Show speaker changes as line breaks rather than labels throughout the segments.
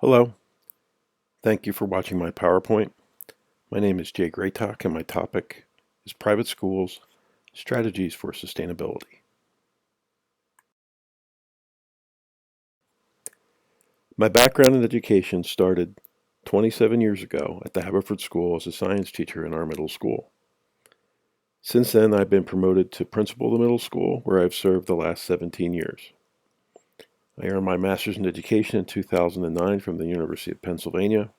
Hello, thank you for watching my PowerPoint. My name is Greytok and my topic is Private Schools, Strategies for Sustainability. My background in education started 27 years ago at the Haverford School as a science teacher in our middle school. Since then, I've been promoted to principal of the middle school, where I've served the last 17 years. I earned my master's in education in 2009 from the University of Pennsylvania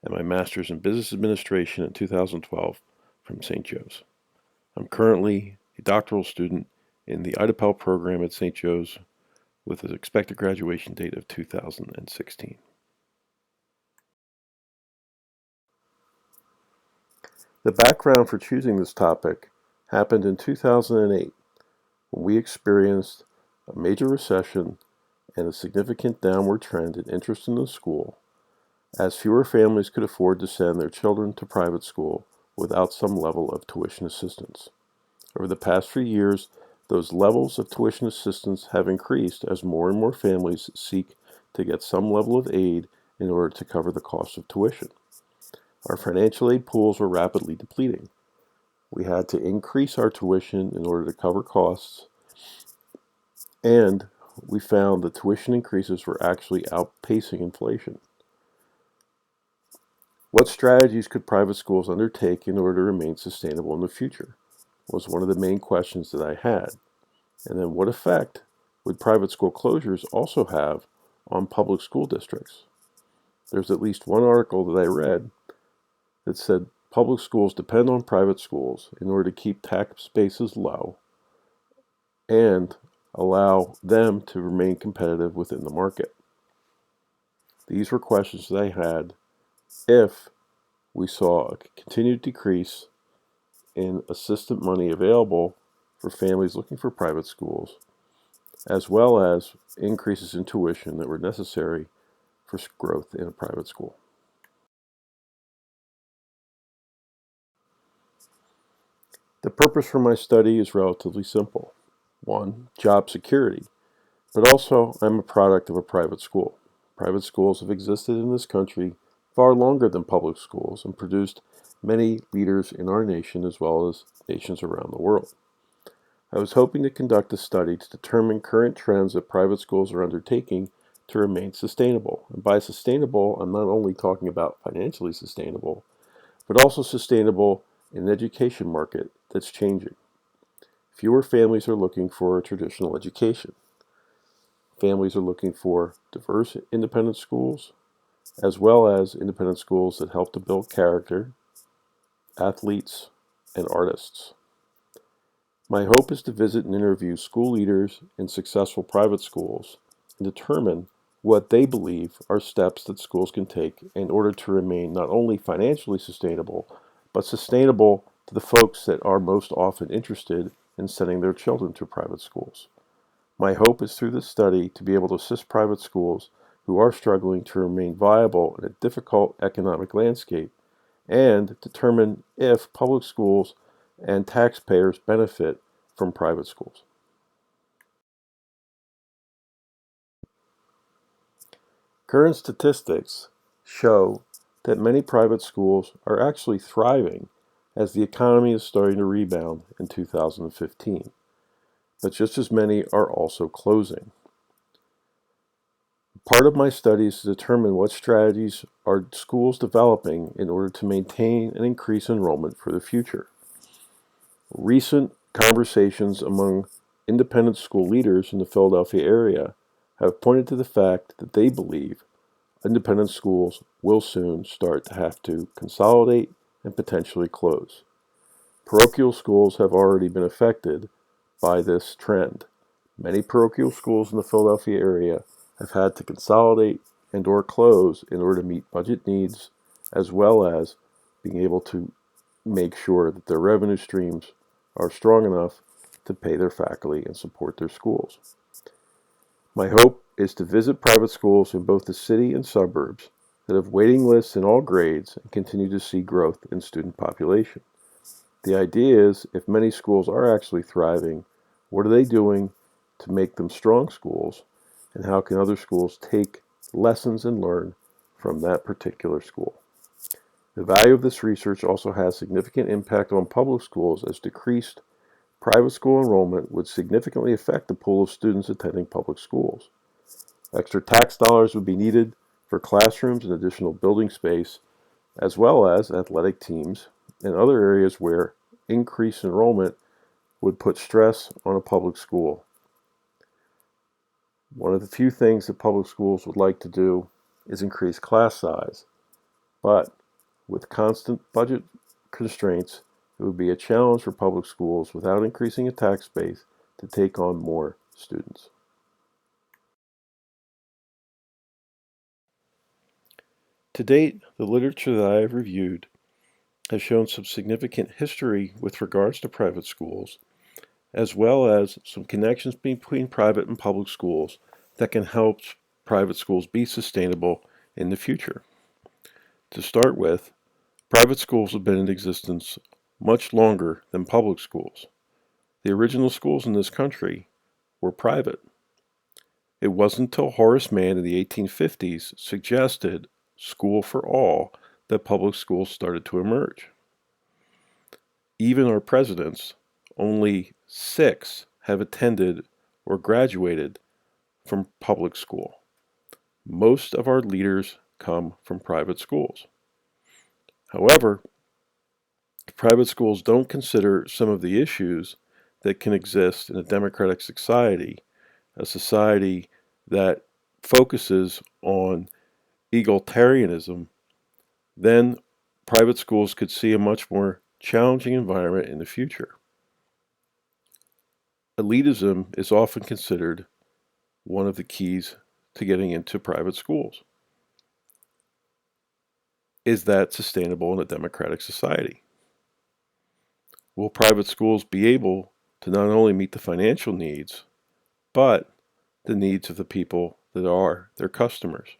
and my master's in business administration in 2012 from St. Joe's. I'm currently a doctoral student in the IDEPEL program at St. Joe's with an expected graduation date of 2016. The background for choosing this topic happened in 2008 when we experienced a major recession and a significant downward trend in interest in the school, as fewer families could afford to send their children to private school without some level of tuition assistance. Over the past few years, those levels of tuition assistance have increased as more and more families seek to get some level of aid in order to cover the cost of tuition. Our financial aid pools were rapidly depleting. We had to increase our tuition in order to cover costs, and we found that tuition increases were actually outpacing inflation. What strategies could private schools undertake in order to remain sustainable in the future was one of the main questions that I had. And then what effect would private school closures also have on public school districts? There's at least one article that I read that said public schools depend on private schools in order to keep tax bases low and allow them to remain competitive within the market. These were questions that I had if we saw a continued decrease in assistance money available for families looking for private schools, as well as increases in tuition that were necessary for growth in a private school. The purpose for my study is relatively simple. One, job security, but also I'm a product of a private school. Private schools have existed in this country far longer than public schools and produced many leaders in our nation as well as nations around the world. I was hoping to conduct a study to determine current trends that private schools are undertaking to remain sustainable. And by sustainable, I'm not only talking about financially sustainable, but also sustainable in an education market that's changing. Fewer families are looking for a traditional education. Families are looking for diverse independent schools, as well as independent schools that help to build character, athletes, and artists. My hope is to visit and interview school leaders in successful private schools and determine what they believe are steps that schools can take in order to remain not only financially sustainable, but sustainable to the folks that are most often interested in sending their children to private schools. My hope is through this study to be able to assist private schools who are struggling to remain viable in a difficult economic landscape and determine if public schools and taxpayers benefit from private schools. Current statistics show that many private schools are actually thriving as the economy is starting to rebound in 2015, but just as many are also closing. Part of my study is to determine what strategies are schools developing in order to maintain and increase enrollment for the future. Recent conversations among independent school leaders in the Philadelphia area have pointed to the fact that they believe independent schools will soon start to have to consolidate and potentially close. Parochial schools have already been affected by this trend. Many parochial schools in the Philadelphia area have had to consolidate and or close in order to meet budget needs, as well as being able to make sure that their revenue streams are strong enough to pay their faculty and support their schools. My hope is to visit private schools in both the city and suburbs that have waiting lists in all grades and continue to see growth in student population. The idea is, if many schools are actually thriving, what are they doing to make them strong schools, and how can other schools take lessons and learn from that particular school. The value of this research also has significant impact on public schools, as decreased private school enrollment would significantly affect the pool of students attending public schools. Extra tax dollars would be needed for classrooms and additional building space, as well as athletic teams and other areas where increased enrollment would put stress on a public school. One of the few things that public schools would like to do is increase class size, but with constant budget constraints, it would be a challenge for public schools without increasing a tax base to take on more students. To date, the literature that I have reviewed has shown some significant history with regards to private schools, as well as some connections between private and public schools that can help private schools be sustainable in the future. To start with, private schools have been in existence much longer than public schools. The original schools in this country were private. It wasn't until Horace Mann in the 1850s suggested school for all that public schools started to emerge. Even our presidents, only 6 have attended or graduated from public school. Most of our leaders come from private schools. However, private schools don't consider some of the issues that can exist in a democratic society, a society that focuses on egalitarianism. Then private schools could see a much more challenging environment in the future. Elitism is often considered one of the keys to getting into private schools. Is that sustainable in a democratic society? Will private schools be able to not only meet the financial needs, but the needs of the people that are their customers?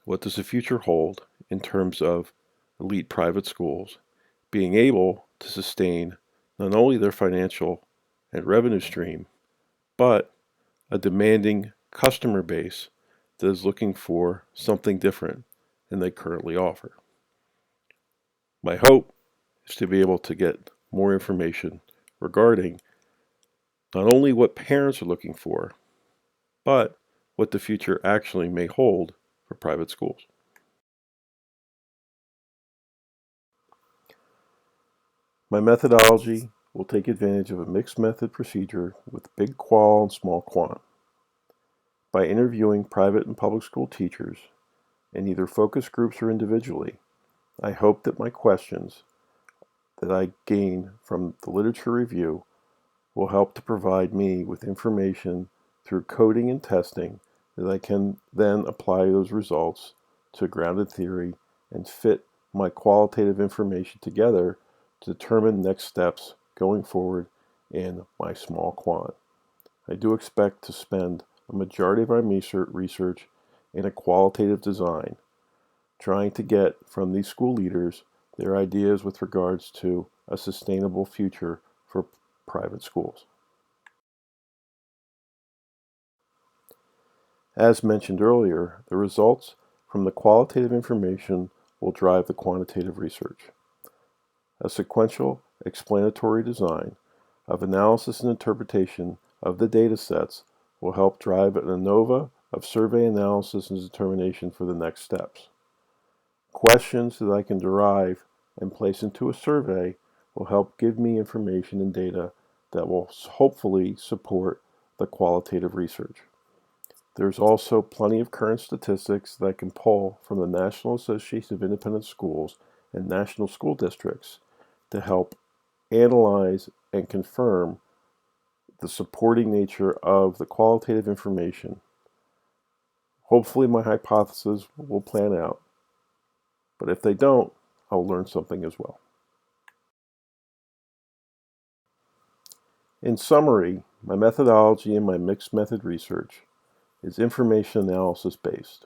What does the future hold in terms of elite private schools being able to sustain not only their financial and revenue stream, but a demanding customer base that is looking for something different than they currently offer? My hope is to be able to get more information regarding not only what parents are looking for, but what the future actually may hold for private schools. My methodology will take advantage of a mixed method procedure with big qual and small quant. By interviewing private and public school teachers in either focus groups or individually, I hope that my questions that I gain from the literature review will help to provide me with information through coding and testing that I can then apply those results to grounded theory and fit my qualitative information together to determine next steps going forward in my small quant. I do expect to spend a majority of my research in a qualitative design, trying to get from these school leaders their ideas with regards to a sustainable future for private schools. As mentioned earlier, the results from the qualitative information will drive the quantitative research. A sequential, explanatory design of analysis and interpretation of the data sets will help drive an ANOVA of survey analysis and determination for the next steps. Questions that I can derive and place into a survey will help give me information and data that will hopefully support the qualitative research. There's also plenty of current statistics that I can pull from the National Association of Independent Schools and National School Districts to help analyze and confirm the supporting nature of the qualitative information. Hopefully my hypotheses will plan out, but if they don't, I'll learn something as well. In summary, my methodology in my mixed method research is information analysis based.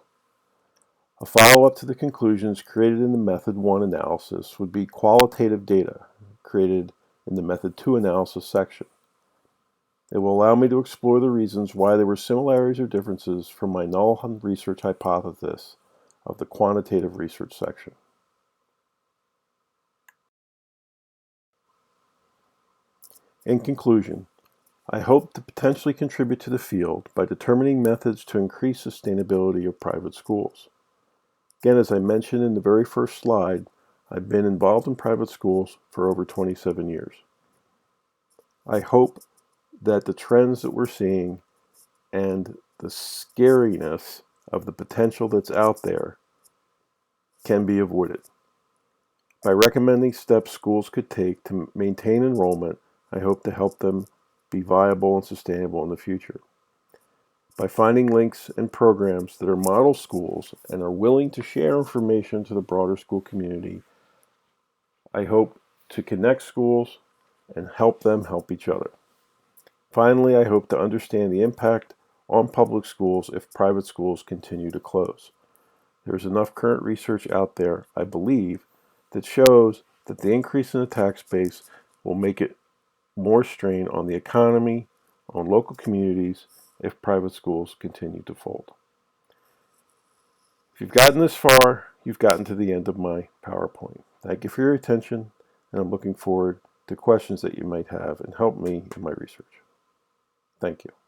A follow-up to the conclusions created in the Method 1 analysis would be qualitative data created in the Method 2 analysis section. It will allow me to explore the reasons why there were similarities or differences from my null research hypothesis of the quantitative research section. In conclusion, I hope to potentially contribute to the field by determining methods to increase sustainability of private schools. Again, as I mentioned in the very first slide, I've been involved in private schools for over 27 years. I hope that the trends that we're seeing and the scariness of the potential that's out there can be avoided. By recommending steps schools could take to maintain enrollment, I hope to help them be viable and sustainable in the future. By finding links and programs that are model schools and are willing to share information to the broader school community, I hope to connect schools and help them help each other. Finally, I hope to understand the impact on public schools if private schools continue to close. There's enough current research out there, I believe, that shows that the increase in the tax base will make it more strain on the economy, on local communities, if private schools continue to fold. If you've gotten this far, you've gotten to the end of my PowerPoint. Thank you for your attention, and I'm looking forward to questions that you might have and help me in my research. Thank you.